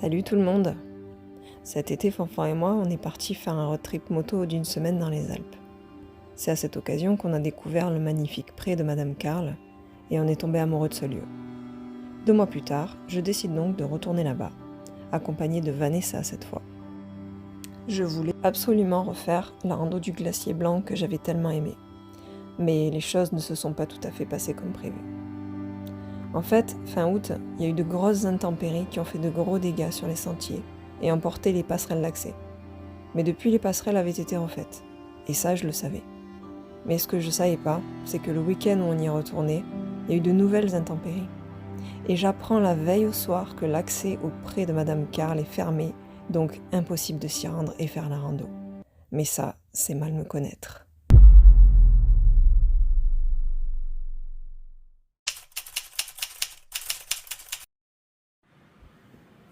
Salut tout le monde! Cet été, Fanfan et moi, on est partis faire un road trip moto d'une semaine dans les Alpes. C'est à cette occasion qu'on a découvert le magnifique pré de Madame Carl et on est tombé amoureux de ce lieu. 2 mois plus tard, je décide donc de retourner là-bas, accompagnée de Vanessa cette fois. Je voulais absolument refaire la rando du glacier blanc que j'avais tellement aimé. Mais les choses ne se sont pas tout à fait passées comme prévu. En fait, fin août, il y a eu de grosses intempéries qui ont fait de gros dégâts sur les sentiers et emporté les passerelles d'accès. Mais depuis, les passerelles avaient été refaites. Et ça, je le savais. Mais ce que je savais pas, c'est que le week-end où on y est retourné, il y a eu de nouvelles intempéries. Et j'apprends la veille au soir que l'accès au pré de Madame Carl est fermé, donc impossible de s'y rendre et faire la rando. Mais ça, c'est mal me connaître.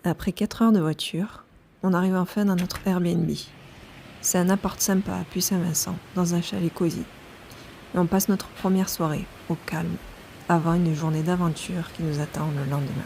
Après 4 heures de voiture, on arrive enfin dans notre Airbnb. C'est un appart sympa à Puy-Saint-Vincent, dans un chalet cosy. Et on passe notre première soirée, au calme, avant une journée d'aventure qui nous attend le lendemain.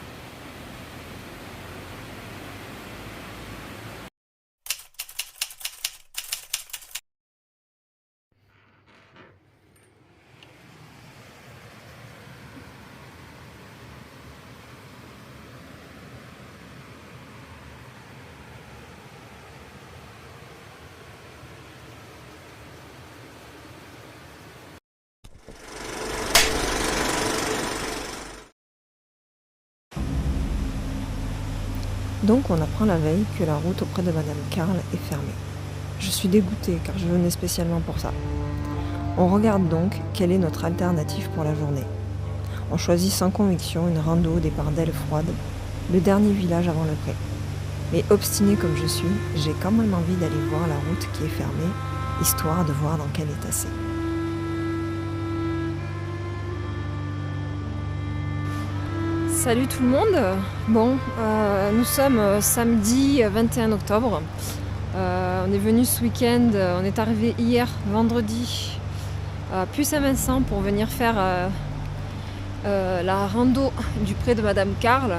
Donc on apprend la veille que la route auprès de Madame Carl est fermée. Je suis dégoûtée car je venais spécialement pour ça. On regarde donc quelle est notre alternative pour la journée. On choisit sans conviction une rando au départ d'Aile Froide, le dernier village avant le pré. Mais obstinée comme je suis, j'ai quand même envie d'aller voir la route qui est fermée, histoire de voir dans quel état c'est. Salut tout le monde. Bon, nous sommes samedi 21 octobre. On est venu ce week-end, on est arrivé hier vendredi à Puy-Saint-Vincent pour venir faire la rando du pré de Madame Carl.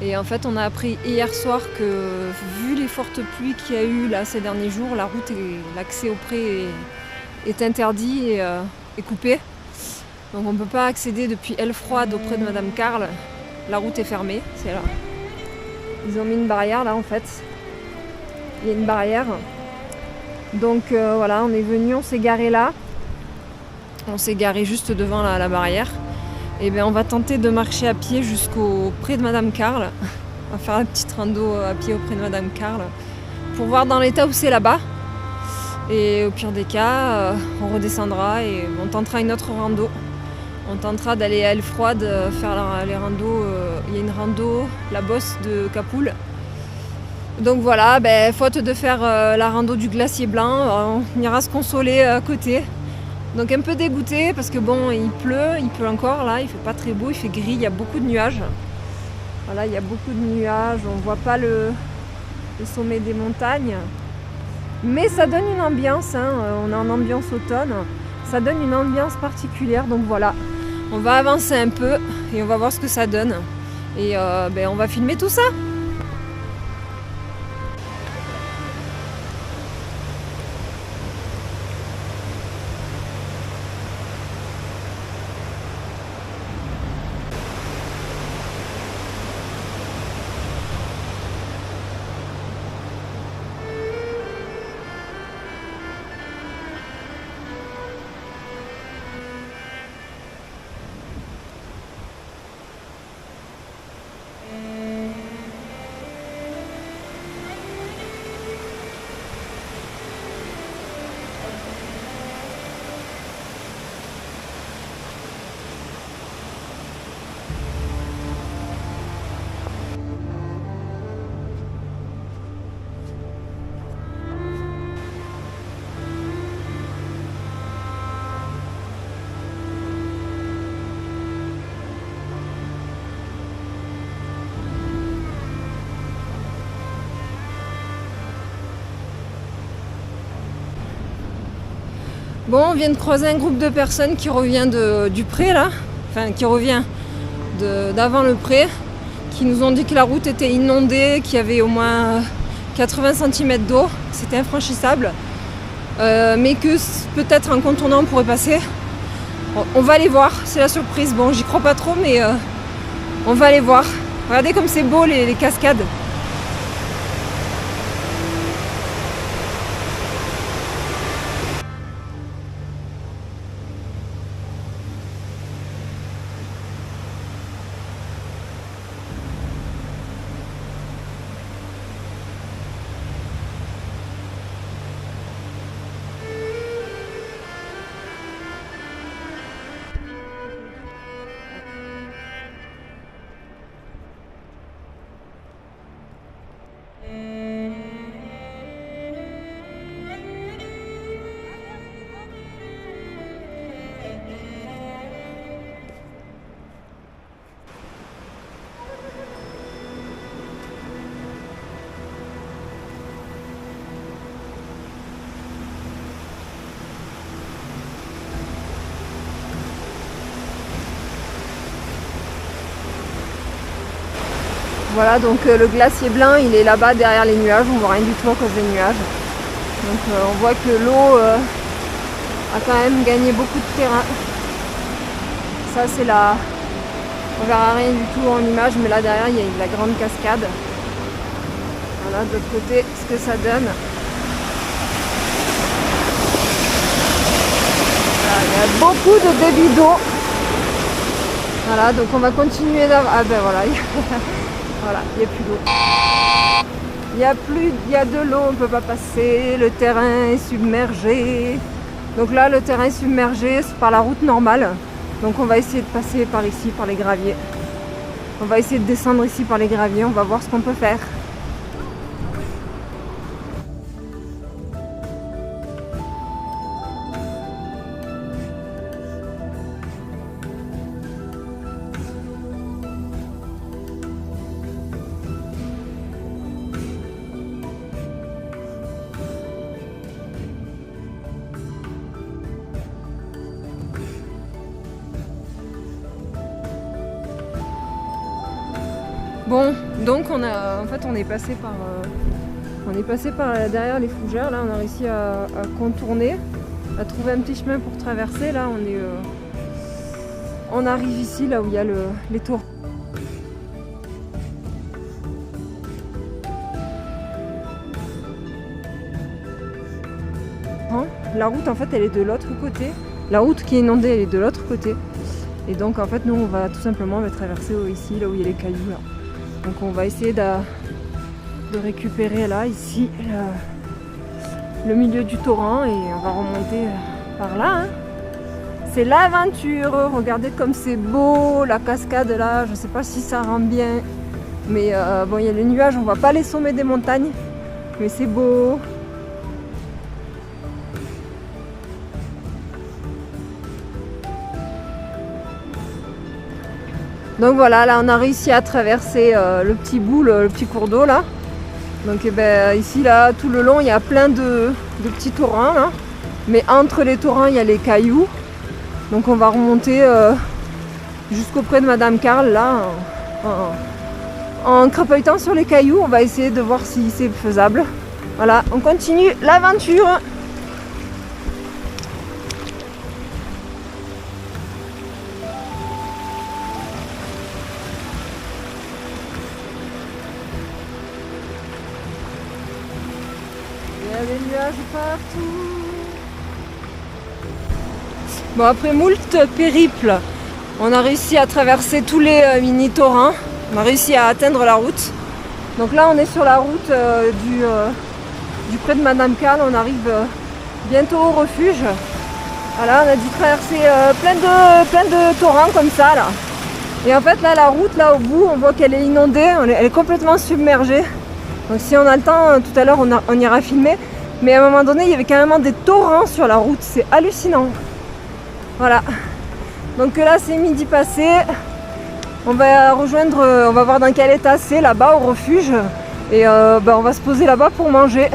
Et en fait on a appris hier soir que vu les fortes pluies qu'il y a eu là ces derniers jours, la route et l'accès au pré est interdit et est coupé. Donc on ne peut pas accéder depuis Aile Froide auprès de Madame Carl. La route est fermée, c'est là. Ils ont mis une barrière là en fait. Il y a une barrière. Donc voilà, on est venu, on s'est garé là. On s'est garé juste devant la barrière. Et bien on va tenter de marcher à pied jusqu'au pré de Madame Carl. On va faire une petite rando à pied auprès de Madame Carl pour voir dans l'état où c'est là-bas. Et au pire des cas, on redescendra et on tentera une autre rando. On tentera d'aller à Aile Froide faire les randos. Il y a une rando, la bosse de Capoul. Donc voilà, faute de faire la rando du glacier blanc, on ira se consoler à côté. Donc un peu dégoûté parce que bon, il pleut encore là, il fait pas très beau, il fait gris, il y a beaucoup de nuages. Voilà, il y a beaucoup de nuages, on voit pas le sommet des montagnes. Mais ça donne une ambiance, on est en ambiance automne, ça donne une ambiance particulière, donc voilà. On va avancer un peu et on va voir ce que ça donne. Et on va filmer tout ça. Bon, on vient de croiser un groupe de personnes qui revient du pré là, enfin qui revient d'avant le pré, qui nous ont dit que la route était inondée, qu'il y avait au moins 80 cm d'eau, c'était infranchissable, mais que peut-être en contournant on pourrait passer. On va aller voir, c'est la surprise. Bon, j'y crois pas trop, mais on va aller voir. Regardez comme c'est beau les cascades. Voilà, donc le glacier blanc, il est là-bas derrière les nuages, on voit rien du tout à cause des nuages. Donc on voit que l'eau a quand même gagné beaucoup de terrain. Ça c'est là, on verra rien du tout en image, mais là derrière il y a la grande cascade. Voilà, de l'autre côté, ce que ça donne. Voilà, il y a beaucoup de débit d'eau. Voilà, donc on va continuer d'avoir... Ah ben voilà. Voilà, il n'y a plus d'eau. Il y a de l'eau, on ne peut pas passer, le terrain est submergé. Donc là, le terrain est submergé par la route normale. Donc on va essayer de passer par ici, par les graviers. On va essayer de descendre ici par les graviers, on va voir ce qu'on peut faire. Bon, donc on est passé par derrière les fougères. Là, on a réussi à contourner, à trouver un petit chemin pour traverser. Là, on arrive ici, là où il y a les torrents. La route, en fait, elle est de l'autre côté. La route qui est inondée, elle est de l'autre côté. Et donc, en fait, nous, on va tout simplement traverser ici, là où il y a les cailloux. Là. Donc on va essayer de récupérer là, ici, le milieu du torrent et on va remonter par là. Hein. C'est l'aventure, regardez comme c'est beau, la cascade là, je ne sais pas si ça rend bien. Mais bon, il y a les nuages, on ne voit pas les sommets des montagnes, mais c'est beau. Donc voilà, là on a réussi à traverser le petit bout, le petit cours d'eau là. Donc ici là, tout le long, il y a plein de petits torrents là. Mais entre les torrents, il y a les cailloux. Donc on va remonter jusqu'auprès de Madame Carl là. En crapahutant sur les cailloux, on va essayer de voir si c'est faisable. Voilà, on continue l'aventure. Il y a des nuages partout. Bon, après moult périples, on a réussi à traverser tous les mini-torrents. On a réussi à atteindre la route. Donc là, on est sur la route du près de Madame Carl. On arrive bientôt au refuge. Voilà, on a dû traverser plein de torrents comme ça là. Et en fait là, la route là au bout, on voit qu'elle est inondée, elle est complètement submergée. Donc si on a le temps, tout à l'heure on ira filmer. Mais à un moment donné, il y avait carrément des torrents sur la route, c'est hallucinant. Voilà. Donc là c'est midi passé. On va on va voir dans quel état c'est là-bas au refuge. Et on va se poser là-bas pour manger.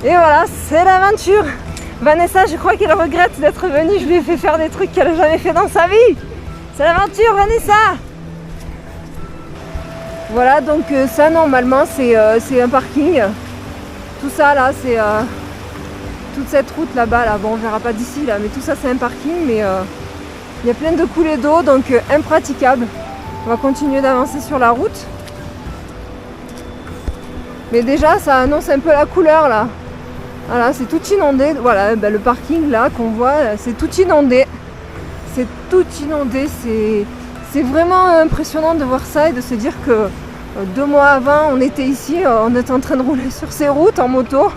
Et voilà, c'est l'aventure. Vanessa, je crois qu'elle regrette d'être venue. Je lui ai fait faire des trucs qu'elle n'a jamais fait dans sa vie. C'est l'aventure, Vanessa. Voilà, donc ça normalement c'est un parking. Tout ça là, c'est toute cette route là-bas. Là. Bon, on verra pas d'ici là, mais tout ça c'est un parking. Mais il y a plein de coulées d'eau, donc impraticable. On va continuer d'avancer sur la route. Mais déjà, ça annonce un peu la couleur là. Voilà, c'est tout inondé. Voilà, ben, le parking là qu'on voit, c'est tout inondé. C'est tout inondé. C'est vraiment impressionnant de voir ça et de se dire que 2 mois avant, on était ici, on était en train de rouler sur ces routes en moto.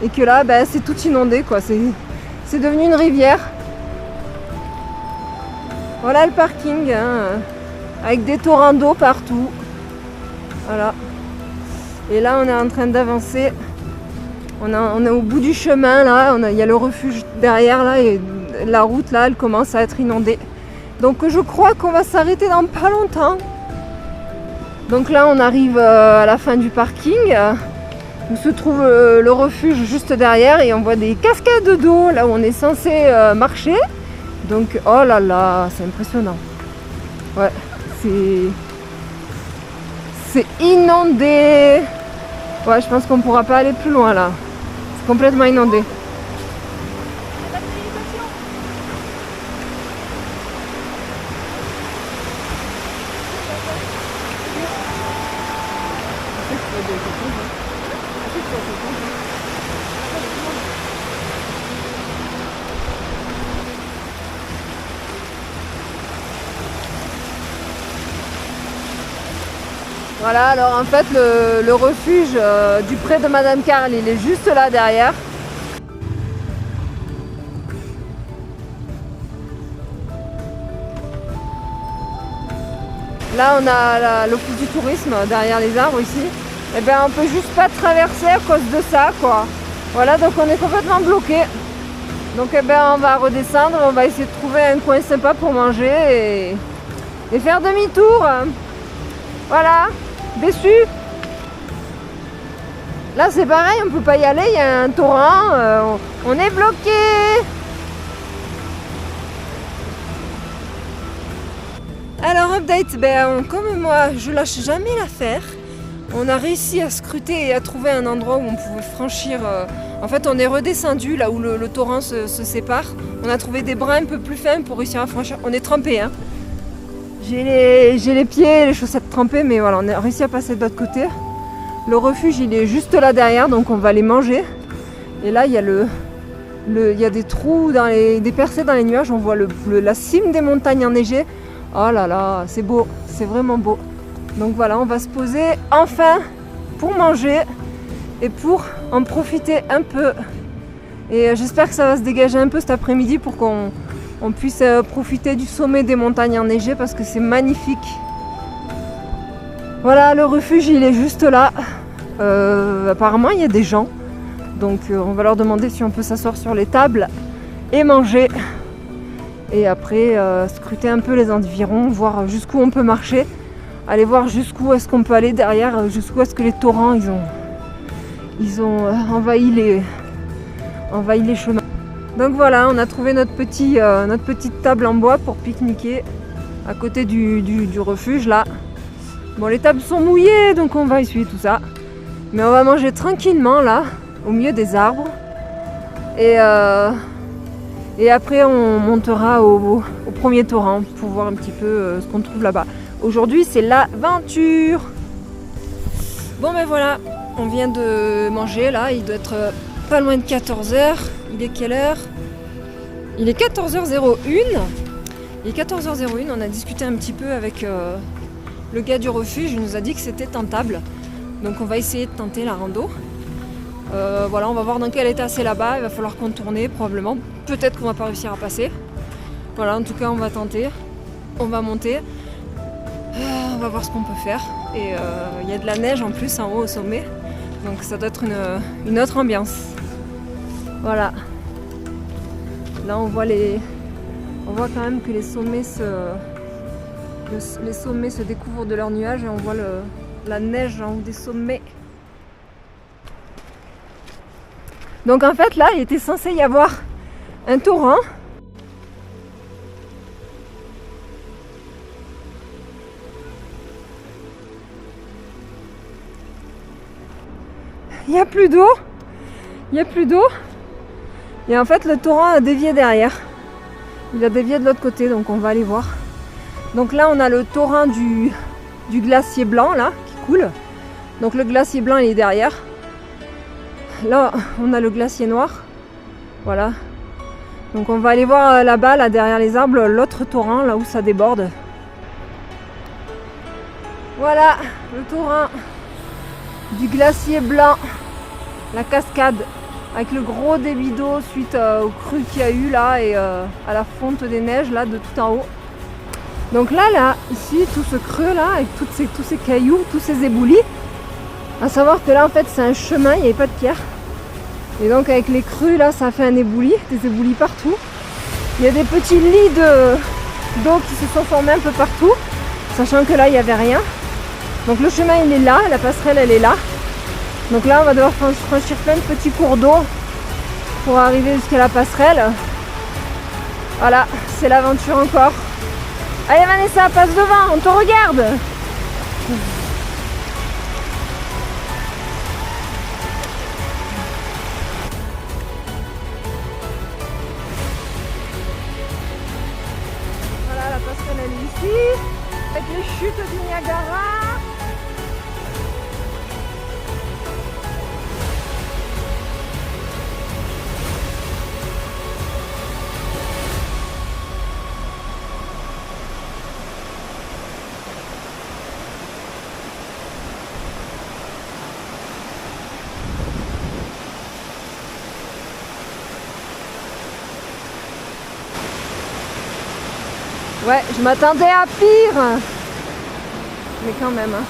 Et que là, ben, c'est tout inondé, quoi. C'est devenu une rivière. Voilà le parking, hein, avec des torrents d'eau partout. Voilà. Et là, on est en train d'avancer. On est au bout du chemin, là. Il y a le refuge derrière, là. Et la route, là, elle commence à être inondée. Donc, je crois qu'on va s'arrêter dans pas longtemps. Donc là, on arrive à la fin du parking. Où se trouve le refuge juste derrière. Et on voit des cascades d'eau, là où on est censé marcher. Donc, oh là là, c'est impressionnant. Ouais, c'est inondé. Ouais, je pense qu'on ne pourra pas aller plus loin là. C'est complètement inondé. Voilà, alors en fait le refuge du pré de Madame Carl, il est juste là derrière. Là on a l'office du tourisme derrière les arbres ici. Et bien on peut juste pas traverser à cause de ça quoi. Voilà, donc on est complètement bloqué. Donc eh ben, on va redescendre, on va essayer de trouver un coin sympa pour manger et faire demi-tour. Voilà. Déçu. Là c'est pareil, on peut pas y aller, il y a un torrent, on est bloqué. Alors update, comme moi je lâche jamais l'affaire, on a réussi à scruter et à trouver un endroit où on pouvait franchir. En fait on est redescendu là où le torrent se sépare. On a trouvé des bras un peu plus fins pour réussir à franchir. On est trempés hein. J'ai les pieds et les chaussettes trempées, mais voilà, on a réussi à passer de l'autre côté. Le refuge, il est juste là derrière, donc on va les manger. Et là, il y a il y a des trous, des percées dans les nuages. On voit la cime des montagnes enneigées. Oh là là, c'est beau, c'est vraiment beau. Donc voilà, on va se poser enfin pour manger et pour en profiter un peu. Et j'espère que ça va se dégager un peu cet après-midi pour qu'on puisse profiter du sommet des montagnes enneigées parce que c'est magnifique. Voilà, le refuge il est juste là. Apparemment il y a des gens. Donc on va leur demander si on peut s'asseoir sur les tables et manger. Et après scruter un peu les environs, voir jusqu'où on peut marcher. Aller voir jusqu'où est-ce qu'on peut aller derrière, jusqu'où est-ce que les torrents ils ont envahi les chemins. Donc voilà, on a trouvé notre petite table en bois pour pique-niquer à côté du refuge là. Bon, les tables sont mouillées, donc on va essuyer tout ça. Mais on va manger tranquillement là, au milieu des arbres. Et après on montera au premier torrent pour voir un petit peu ce qu'on trouve là-bas. Aujourd'hui c'est l'aventure. Bon ben voilà, on vient de manger là, il doit être pas loin de 14h. Il est quelle heure? Il est 14h01. Il est 14h01, on a discuté un petit peu avec le gars du refuge, il nous a dit que c'était tentable. Donc on va essayer de tenter la rando. Voilà, on va voir dans quel état c'est là-bas, il va falloir contourner probablement. Peut-être qu'on va pas réussir à passer. Voilà, en tout cas on va tenter. On va monter. On va voir ce qu'on peut faire. Et il y a de la neige en plus en haut au sommet. Donc ça doit être une autre ambiance. Voilà. Là on voit quand même que les sommets se découvrent de leurs nuages et on voit la neige en haut des sommets. Donc en fait là il était censé y avoir un torrent. il n'y a plus d'eau. Il n'y a plus d'eau. Et en fait, le torrent a dévié derrière. Il a dévié de l'autre côté, donc on va aller voir. Donc là, on a le torrent du glacier blanc, là, qui coule. Donc le glacier blanc, il est derrière. Là, on a le glacier noir. Voilà. Donc on va aller voir là-bas, là, derrière les arbres, l'autre torrent, là où ça déborde. Voilà, le torrent du glacier blanc. La cascade. Avec le gros débit d'eau suite au cru qu'il y a eu là et à la fonte des neiges là de tout en haut. Donc là, ici, tout ce creux là, avec tous ces cailloux, tous ces éboulis, à savoir que là en fait c'est un chemin, il n'y avait pas de pierre. Et donc avec les crues là, ça fait un ébouli, des éboulis partout. Il y a des petits lits d'eau qui se sont formés un peu partout, sachant que là il n'y avait rien. Donc le chemin il est là, la passerelle elle est là. Donc là on va devoir franchir plein de petits cours d'eau pour arriver jusqu'à la passerelle. Voilà, c'est l'aventure encore. Allez Vanessa, passe devant, on te regarde. Voilà, la passerelle elle est ici, avec les chutes du Niagara. Ouais, je m'attendais à pire. Mais quand même. Hein.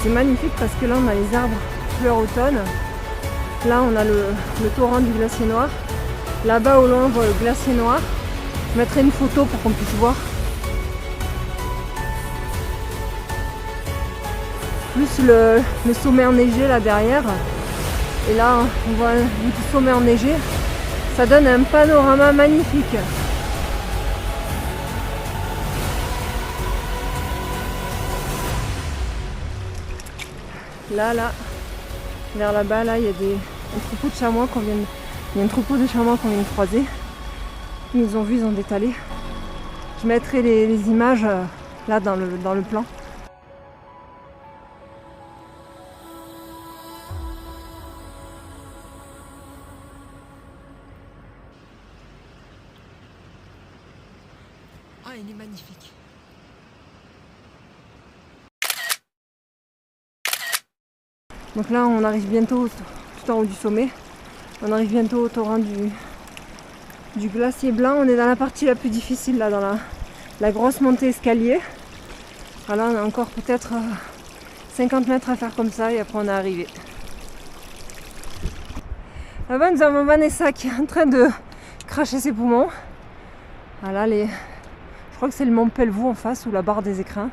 C'est magnifique parce que là on a les arbres fleurs automne. Là on a le torrent du glacier noir. Là-bas au loin on voit le glacier noir. Je mettrai une photo pour qu'on puisse voir. Plus le sommet enneigé là derrière. Et là on voit le sommet enneigé. Ça donne un panorama magnifique. Là, vers là-bas, là, il y a un troupeau de chamois il y a un troupeau de chamois qu'on vient de croiser. Ils nous ont vus, ils ont détalé. Je mettrai les images là dans le plan. Ah, il est magnifique. Donc là on arrive bientôt tout en haut du sommet. On arrive bientôt au torrent du glacier blanc. On est dans la partie la plus difficile là, dans la grosse montée escalier. Alors on a encore peut-être 50 mètres à faire comme ça et après on est arrivé. Là-bas nous avons Vanessa qui est en train de cracher ses poumons. Voilà, je crois que c'est le mont Pelvoux en face ou la barre des écrins.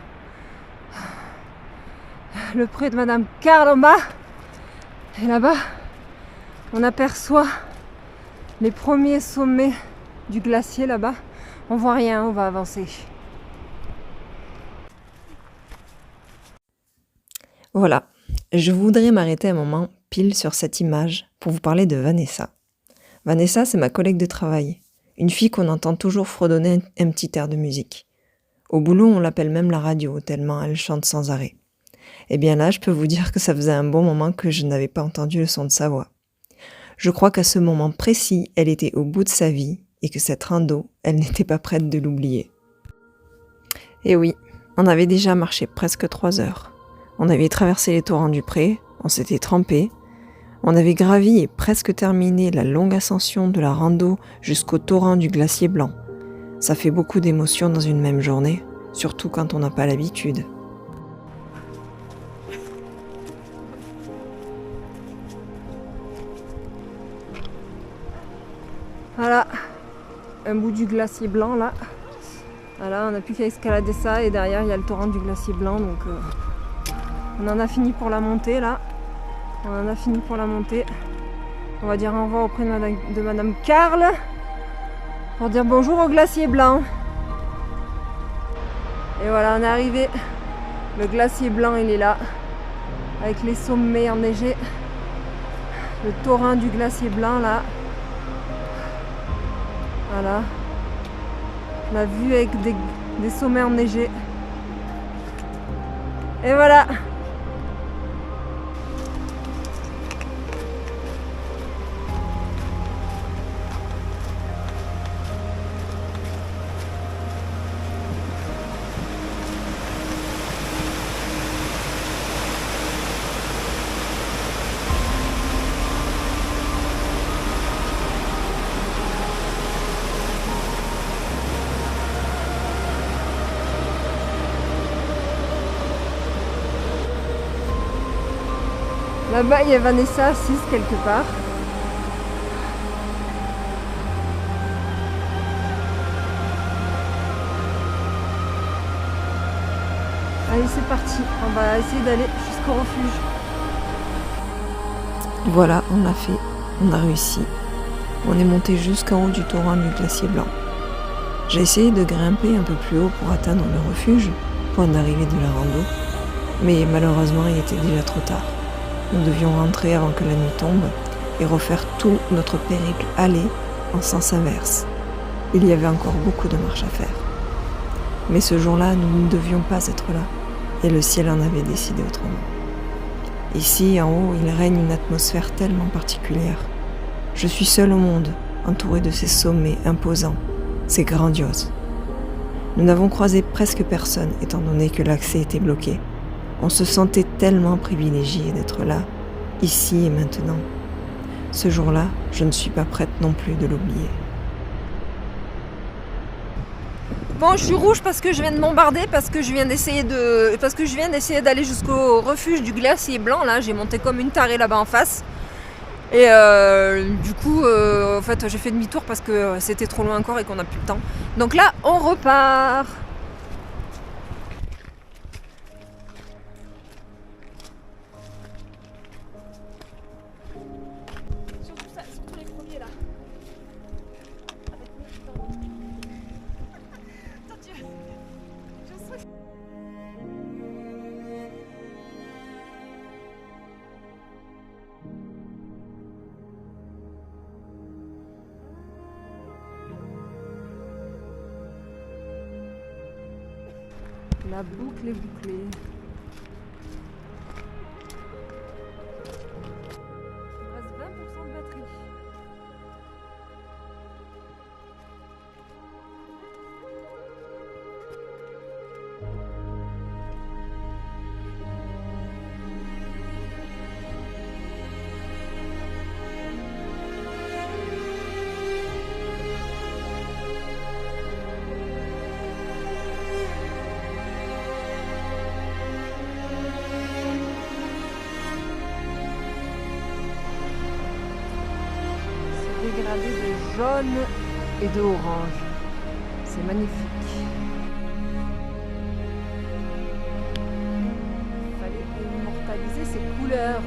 Le pré de Madame Carl en bas. Et là-bas, on aperçoit les premiers sommets du glacier là-bas. On voit rien, on va avancer. Voilà, je voudrais m'arrêter un moment pile sur cette image pour vous parler de Vanessa. Vanessa, c'est ma collègue de travail, une fille qu'on entend toujours fredonner un petit air de musique. Au boulot, on l'appelle même la radio, tellement elle chante sans arrêt. Eh bien là, je peux vous dire que ça faisait un bon moment que je n'avais pas entendu le son de sa voix. Je crois qu'à ce moment précis, elle était au bout de sa vie et que cette rando, elle n'était pas prête de l'oublier. Et oui, on avait déjà marché presque 3 heures. On avait traversé les torrents du Pré, on s'était trempé, on avait gravi et presque terminé la longue ascension de la rando jusqu'au torrent du glacier blanc. Ça fait beaucoup d'émotions dans une même journée, surtout quand on n'a pas l'habitude. Voilà, un bout du glacier blanc là. Voilà, on n'a plus qu'à escalader ça et derrière il y a le torrent du glacier blanc, donc on en a fini pour la montée là. On en a fini pour la montée. On va dire au revoir auprès de Madame Carl pour dire bonjour au glacier blanc. Et voilà, on est arrivé. Le glacier blanc il est là, avec les sommets enneigés. Le torrent du glacier blanc là. Voilà. La vue avec des sommets enneigés. Et voilà. Là-bas, il y a Vanessa assise quelque part. Allez, c'est parti. On va essayer d'aller jusqu'au refuge. Voilà, on l'a fait. On a réussi. On est monté jusqu'en haut du torrent du glacier blanc. J'ai essayé de grimper un peu plus haut pour atteindre le refuge, point d'arrivée de la rando. Mais malheureusement, il était déjà trop tard. Nous devions rentrer avant que la nuit tombe et refaire tout notre périple aller en sens inverse. Il y avait encore beaucoup de marche à faire. Mais ce jour-là, nous ne devions pas être là, et le ciel en avait décidé autrement. Ici, en haut, il règne une atmosphère tellement particulière. Je suis seule au monde, entourée de ces sommets imposants. C'est grandiose. Nous n'avons croisé presque personne, étant donné que l'accès était bloqué. On se sentait tellement privilégié d'être là, ici et maintenant. Ce jour-là, je ne suis pas prête non plus de l'oublier. Bon, je suis rouge parce que je viens de bombarder, parce que je viens d'essayer d'aller jusqu'au refuge du glacier blanc. Là, j'ai monté comme une tarée là-bas en face. Et du coup, en fait, j'ai fait demi-tour parce que c'était trop loin encore et qu'on n'a plus le temps. Donc là, on repart. Surtout les premiers là. La boucle est bouclée. Il reste 20% de batterie. Dégradé de jaune et de orange. C'est magnifique. Il fallait immortaliser ces couleurs.